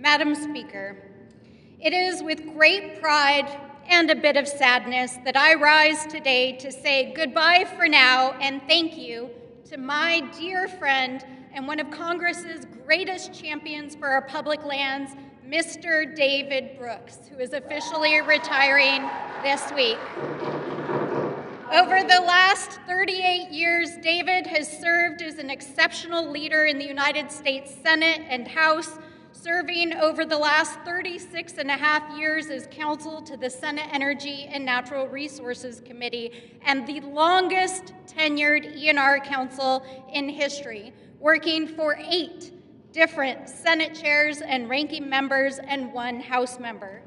Madam Speaker, it is with great pride and a bit of sadness that I rise today to say goodbye for now and thank you to my dear friend and one of Congress's greatest champions for our public lands, Mr. David Brooks, who is officially retiring this week. Over the last 38 years, David has served as an exceptional leader in the United States Senate and House, serving over the last 36 and a half years as counsel to the Senate Energy and Natural Resources Committee and the longest tenured E&R counsel in history, working for 8 different Senate chairs and ranking members and 1 House member.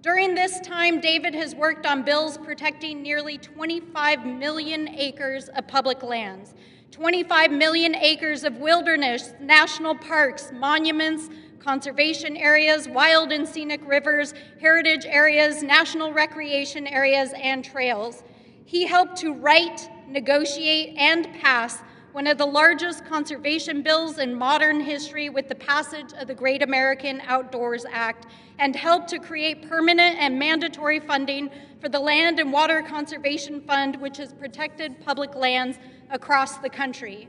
During this time, David has worked on bills protecting nearly 25 million acres of public lands, 25 million acres of wilderness, national parks, monuments, conservation areas, wild and scenic rivers, heritage areas, national recreation areas, and trails. He helped to write, negotiate, and pass one of the largest conservation bills in modern history with the passage of the Great American Outdoors Act, and helped to create permanent and mandatory funding for the Land and Water Conservation Fund, which has protected public lands across the country.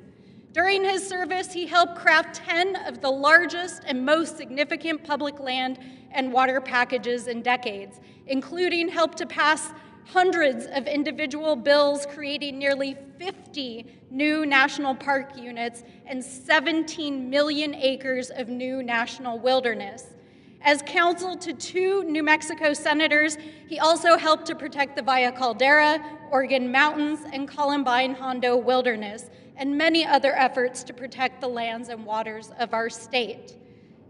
During his service, he helped craft 10 of the largest and most significant public land and water packages in decades, including help to pass hundreds of individual bills creating nearly 50 new national park units and 17 million acres of new national wilderness. As counsel to 2 New Mexico senators, he also helped to protect the Via Caldera, Organ Mountains, and Columbine-Hondo Wilderness, and many other efforts to protect the lands and waters of our state.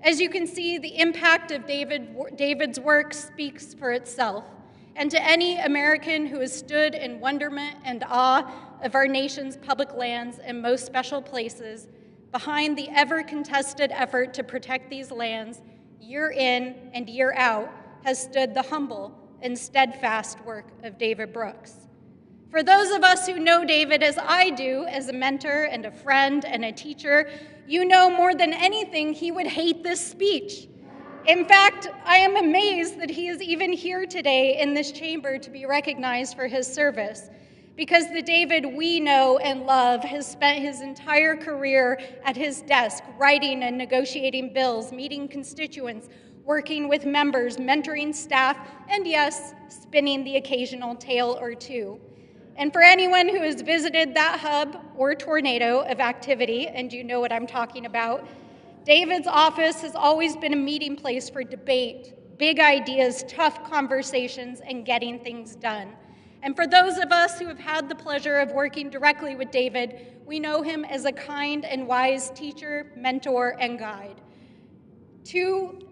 As you can see, the impact of David's work speaks for itself. And to any American who has stood in wonderment and awe of our nation's public lands and most special places, behind the ever-contested effort to protect these lands, year in and year out, has stood the humble and steadfast work of David Brooks. For those of us who know David as I do, as a mentor and a friend and a teacher, you know more than anything he would hate this speech. In fact, I am amazed that he is even here today in this chamber to be recognized for his service, because the David we know and love has spent his entire career at his desk, writing and negotiating bills, meeting constituents, working with members, mentoring staff, and yes, spinning the occasional tale or two. And for anyone who has visited that hub or tornado of activity, and you know what I'm talking about, David's office has always been a meeting place for debate, big ideas, tough conversations, and getting things done. And for those of us who have had the pleasure of working directly with David, we know him as a kind and wise teacher, mentor, and guide.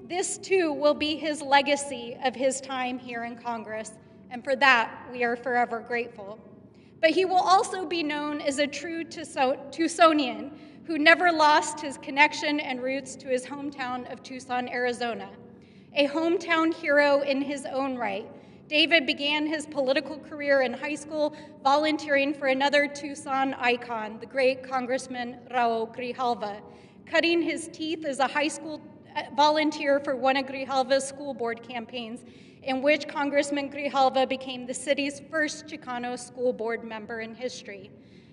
This too will be his legacy of his time here in Congress, and for that we are forever grateful. But he will also be known as a true Tucsonian who never lost his connection and roots to his hometown of Tucson, Arizona. A hometown hero in his own right, David began his political career in high school volunteering for another Tucson icon, the great Congressman Raul Grijalva, cutting his teeth as a high school volunteer for one of Grijalva's school board campaigns, in which Congressman Grijalva became the city's first Chicano school board member in history.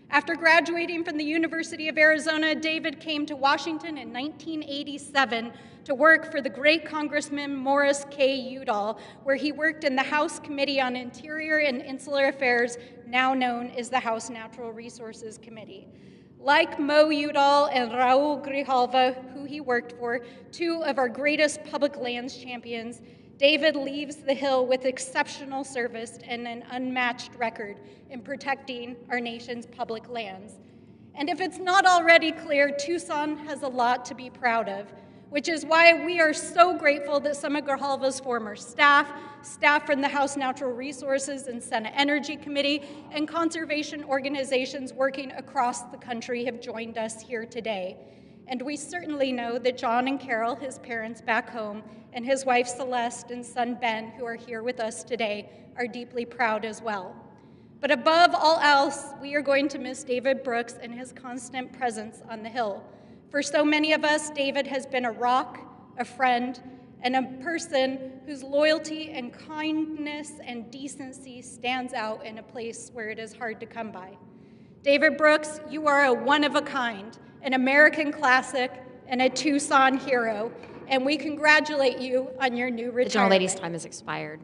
After graduating from the University of Arizona, David came to Washington in 1987 to work for the great Congressman Morris K. Udall, where he worked in the House Committee on Interior and Insular Affairs, now known as the House Natural Resources Committee. Like Mo Udall and Raul Grijalva, who he worked for, 2 of our greatest public lands champions, David leaves the Hill with exceptional service and an unmatched record in protecting our nation's public lands. And if it's not already clear, Tucson has a lot to be proud of, which is why we are so grateful that some of Grijalva's former staff from the House Natural Resources and Senate Energy Committee, and conservation organizations working across the country have joined us here today. And we certainly know that John and Carol, his parents back home, and his wife Celeste and son Ben, who are here with us today, are deeply proud as well. But above all else, we are going to miss David Brooks and his constant presence on the Hill. For so many of us, David has been a rock, a friend, and a person whose loyalty and kindness and decency stands out in a place where it is hard to come by. David Brooks, you are a one-of-a-kind, an American classic, and a Tucson hero, and we congratulate you on your new retirement. The gentlelady's time has expired.